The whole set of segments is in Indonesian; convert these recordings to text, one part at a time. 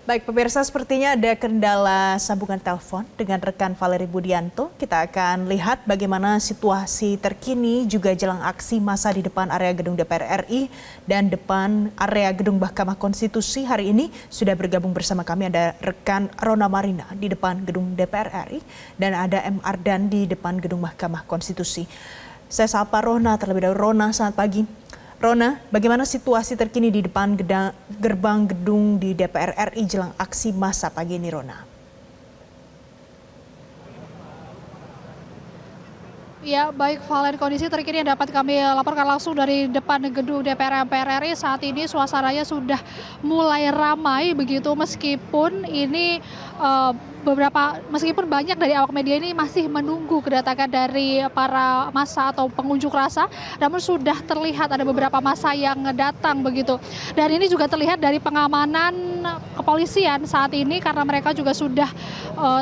Baik, pemirsa, sepertinya ada kendala sambungan telepon dengan rekan Valeri Budianto. Kita akan lihat bagaimana situasi terkini juga jelang aksi massa di depan area gedung DPR RI dan depan area gedung Mahkamah Konstitusi. Hari ini sudah bergabung bersama kami ada rekan Rona Marina di depan gedung DPR RI dan ada M. Ardan di depan gedung Mahkamah Konstitusi. Saya sapa Rona terlebih dahulu. Rona, selamat pagi. Rona, bagaimana situasi terkini di depan gerbang gedung di DPR RI jelang aksi massa pagi ini, Rona? Ya, baik Valen, kondisi terkini yang dapat kami laporkan langsung dari depan gedung DPR MPR RI. Saat ini suasananya sudah mulai ramai begitu, meskipun ini meskipun banyak dari awak media ini masih menunggu kedatangan dari para massa atau pengunjuk rasa, namun sudah terlihat ada beberapa massa yang datang begitu. Dan ini juga terlihat dari pengamanan kepolisian saat ini karena mereka juga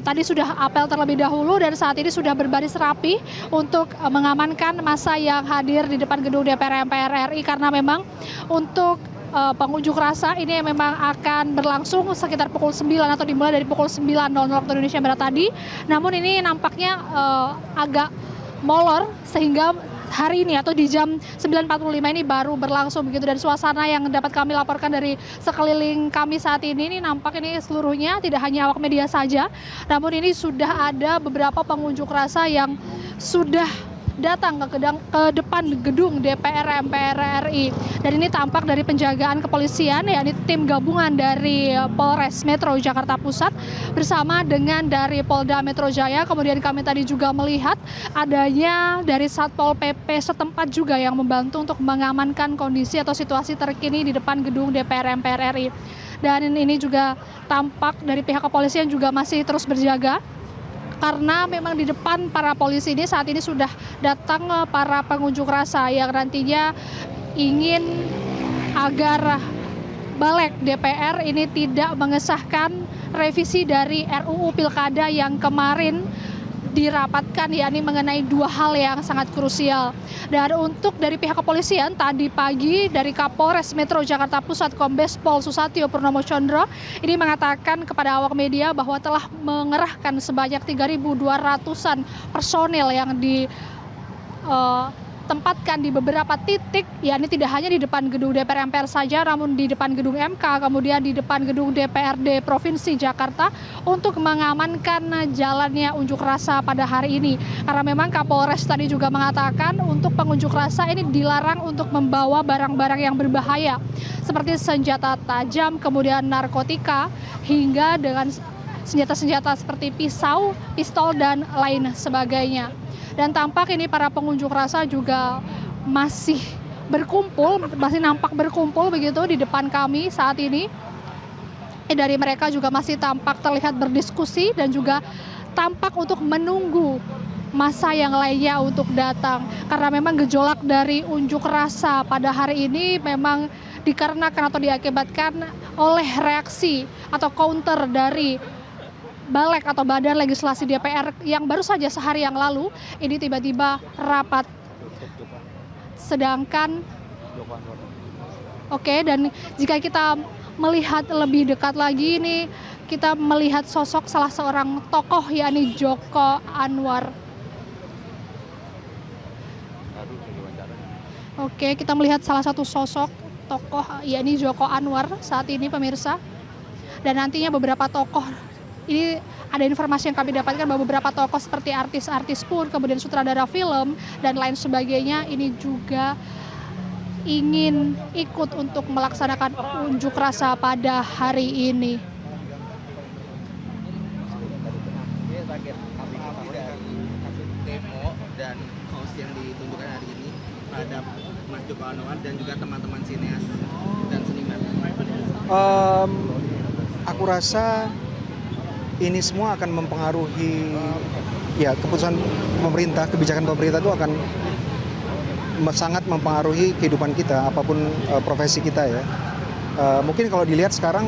tadi sudah apel terlebih dahulu dan saat ini sudah berbaris rapi untuk mengamankan massa yang hadir di depan gedung DPR MPR RI, karena memang untuk pengunjuk rasa ini memang akan berlangsung sekitar pukul 9 atau dimulai dari pukul 9.00 waktu Indonesia Barat tadi. Namun ini nampaknya agak molor sehingga hari ini atau di jam 9.45 ini baru berlangsung begitu. Dan suasana yang dapat kami laporkan dari sekeliling kami saat ini nampak ini seluruhnya tidak hanya awak media saja, namun ini sudah ada beberapa pengunjuk rasa yang sudah datang ke depan gedung DPR MPR RI. Dan ini tampak dari penjagaan kepolisian, yakni tim gabungan dari Polres Metro Jakarta Pusat bersama dengan dari Polda Metro Jaya. Kemudian kami tadi juga melihat adanya dari Satpol PP setempat juga yang membantu untuk mengamankan kondisi atau situasi terkini di depan gedung DPR MPR RI. Dan ini juga tampak dari pihak kepolisian juga masih terus berjaga, karena memang di depan para polisi ini saat ini sudah datang para pengunjuk rasa yang nantinya ingin agar Balik DPR ini tidak mengesahkan revisi dari RUU Pilkada yang kemarin dirapatkan, yakni mengenai dua hal yang sangat krusial. Dan untuk dari pihak kepolisian tadi pagi dari Kapolres Metro Jakarta Pusat Kombes Pol Susatyo Purnomo Condro ini mengatakan kepada awak media bahwa telah mengerahkan sebanyak 3.200-an personil yang ditempatkan di beberapa titik, yakni tidak hanya di depan gedung DPR MPR saja, namun di depan gedung MK, kemudian di depan gedung DPRD Provinsi Jakarta untuk mengamankan jalannya unjuk rasa pada hari ini. Karena memang Kapolres tadi juga mengatakan untuk pengunjuk rasa ini dilarang untuk membawa barang-barang yang berbahaya seperti senjata tajam, kemudian narkotika, hingga dengan senjata-senjata seperti pisau, pistol, dan lain sebagainya. Dan tampak ini para pengunjuk rasa juga masih nampak berkumpul begitu di depan kami saat ini. Dari mereka juga masih tampak terlihat berdiskusi dan juga tampak untuk menunggu massa yang lainnya untuk datang. Karena memang gejolak dari unjuk rasa pada hari ini memang dikarenakan atau diakibatkan oleh reaksi atau counter dari Balik atau Badan Legislasi DPR yang baru saja sehari yang lalu ini tiba-tiba rapat. Sedangkan dan jika kita melihat lebih dekat lagi ini kita melihat sosok salah seorang tokoh, yakni Joko Anwar. Kita melihat salah satu sosok tokoh, yakni Joko Anwar saat ini, pemirsa. Dan nantinya beberapa tokoh ini ada informasi yang kami dapatkan bahwa beberapa tokoh seperti artis-artis pun, kemudian sutradara film dan lain sebagainya ini juga ingin ikut untuk melaksanakan unjuk rasa pada hari ini. Demo dan host yang ditunjukkan hari ini terhadap Mas Joko Anwar dan juga teman-teman sineas dan seniman. Aku rasa ini semua akan mempengaruhi keputusan pemerintah, kebijakan pemerintah itu akan sangat mempengaruhi kehidupan kita, apapun profesi kita ya. Mungkin kalau dilihat sekarang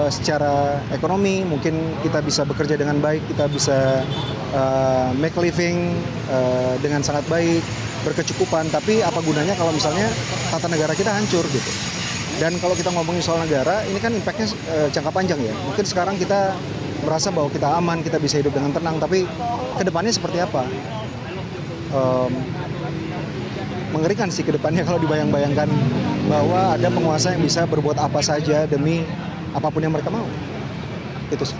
secara ekonomi mungkin kita bisa bekerja dengan baik, kita bisa make living dengan sangat baik, berkecukupan, tapi apa gunanya kalau misalnya tata negara kita hancur gitu. Dan kalau kita ngomongin soal negara, ini kan impact-nya jangka panjang ya. Mungkin sekarang kita merasa bahwa kita aman, kita bisa hidup dengan tenang, tapi kedepannya seperti apa? Mengerikan sih kedepannya kalau dibayang-bayangkan bahwa ada penguasa yang bisa berbuat apa saja demi apapun yang mereka mau. Itu sih.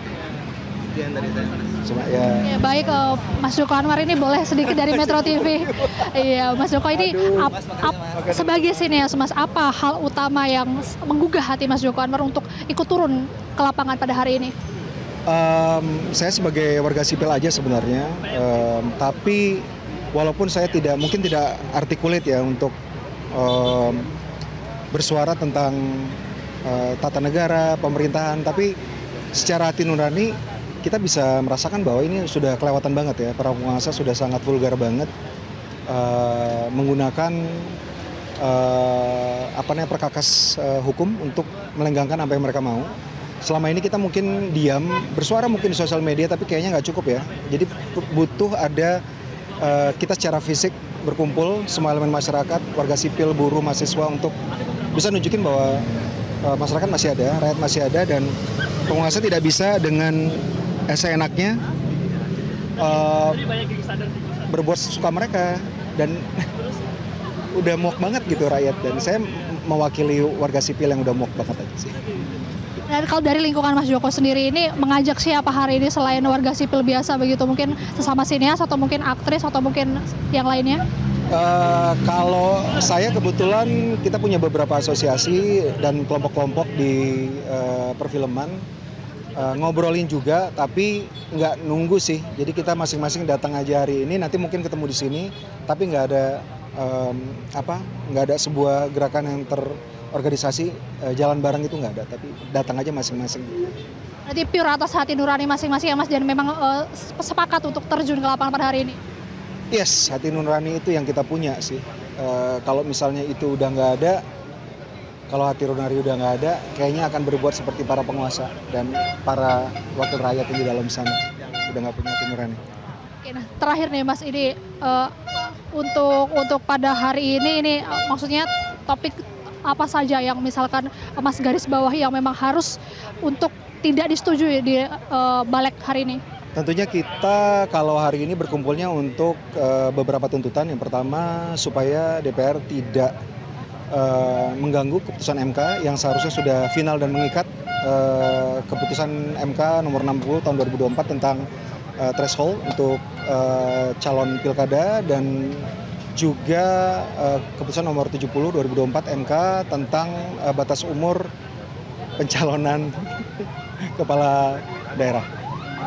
Sekian dari saya, Mas. Cuma ya. Ya, baik, Mas Joko Anwar ini boleh sedikit dari Metro TV. Iya, Mas Joko ini sebagai sinias, Mas, apa hal utama yang menggugah hati Mas Joko Anwar untuk ikut turun ke lapangan pada hari ini? Saya sebagai warga sipil aja sebenarnya, tapi walaupun saya mungkin tidak artikulat ya untuk bersuara tentang tata negara, pemerintahan, tapi secara hati nurani kita bisa merasakan bahwa ini sudah kelewatan banget ya. Para penguasa sudah sangat vulgar banget menggunakan perkakas hukum untuk melenggangkan apa yang mereka mau. Selama ini kita mungkin diam, bersuara mungkin di sosial media, tapi kayaknya nggak cukup ya. Jadi butuh ada kita secara fisik berkumpul, semua elemen masyarakat, warga sipil, buruh, mahasiswa untuk bisa nunjukin bahwa masyarakat masih ada, rakyat masih ada, dan penguasa tidak bisa dengan seenaknya berbuat sesuka mereka, dan udah muak banget gitu rakyat, dan saya mewakili warga sipil yang udah muak banget aja sih. Dan kalau dari lingkungan Mas Joko sendiri ini mengajak siapa hari ini selain warga sipil biasa begitu, mungkin sesama sinias atau mungkin aktris atau mungkin yang lainnya? Kalau saya kebetulan kita punya beberapa asosiasi dan kelompok-kelompok di perfilman, ngobrolin juga, tapi nggak nunggu sih. Jadi kita masing-masing datang aja hari ini, nanti mungkin ketemu di sini, tapi nggak ada sebuah gerakan yang terorganisasi jalan bareng itu nggak ada, tapi datang aja masing-masing. Berarti pure atas hati nurani masing-masing ya Mas, dan memang sepakat untuk terjun ke lapangan pada hari ini? Yes, hati nurani itu yang kita punya sih. Kalau misalnya itu udah nggak ada, kalau hati nurani udah nggak ada, kayaknya akan berbuat seperti para penguasa dan para wakil rakyat yang di dalam sana. Udah nggak punya hati nurani. Oke, nah terakhir nih Mas, ini untuk pada hari ini maksudnya topik apa saja yang misalkan Mas garis bawahi yang memang harus untuk tidak disetujui di balik hari ini? Tentunya kita kalau hari ini berkumpulnya untuk beberapa tuntutan. Yang pertama, supaya DPR tidak mengganggu keputusan MK yang seharusnya sudah final dan mengikat, keputusan MK nomor 60 tahun 2024 tentang threshold untuk calon pilkada, dan juga keputusan nomor 70 2024 MK tentang batas umur pencalonan kepala daerah.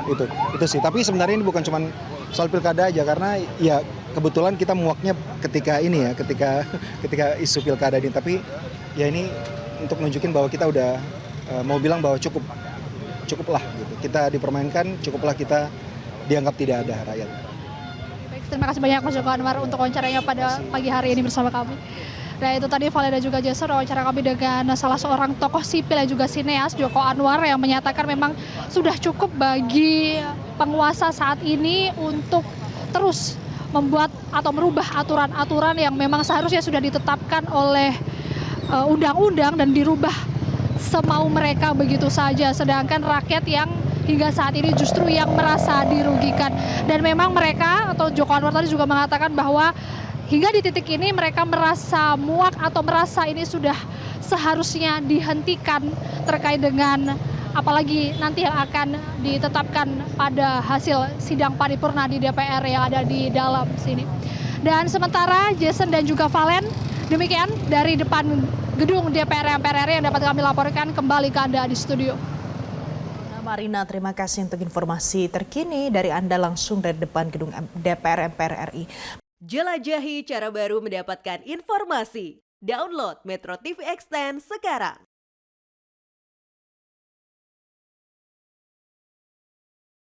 Itu sih. Tapi sebenarnya ini bukan cuma soal pilkada aja, karena ya kebetulan kita muaknya ketika ini ya, ketika isu pilkada ini. Tapi ya ini untuk nunjukin bahwa kita udah mau bilang bahwa cukuplah gitu. Kita dipermainkan, cukuplah kita dianggap tidak ada rakyat. Baik, terima kasih banyak Mas Joko Anwar untuk wawancaranya pada pagi hari ini bersama kami. Nah itu tadi Valen dan juga Jason, wawancara kami dengan salah seorang tokoh sipil dan juga sineas, Joko Anwar, yang menyatakan memang sudah cukup bagi penguasa saat ini untuk terus membuat atau merubah aturan-aturan yang memang seharusnya sudah ditetapkan oleh undang-undang dan dirubah semau mereka begitu saja. Sedangkan rakyat yang hingga saat ini justru yang merasa dirugikan. Dan memang mereka atau Joko Anwar tadi juga mengatakan bahwa hingga di titik ini mereka merasa muak atau merasa ini sudah seharusnya dihentikan terkait dengan apalagi nanti yang akan ditetapkan pada hasil sidang paripurna di DPR yang ada di dalam sini. Dan sementara Jason dan juga Valen, demikian dari depan gedung DPR MPR RI yang dapat kami laporkan. Kembali ke Anda di studio. Marina, terima kasih untuk informasi terkini dari Anda langsung dari depan gedung DPR MPR RI. Jelajahi cara baru mendapatkan informasi. Download Metro TV Extend sekarang.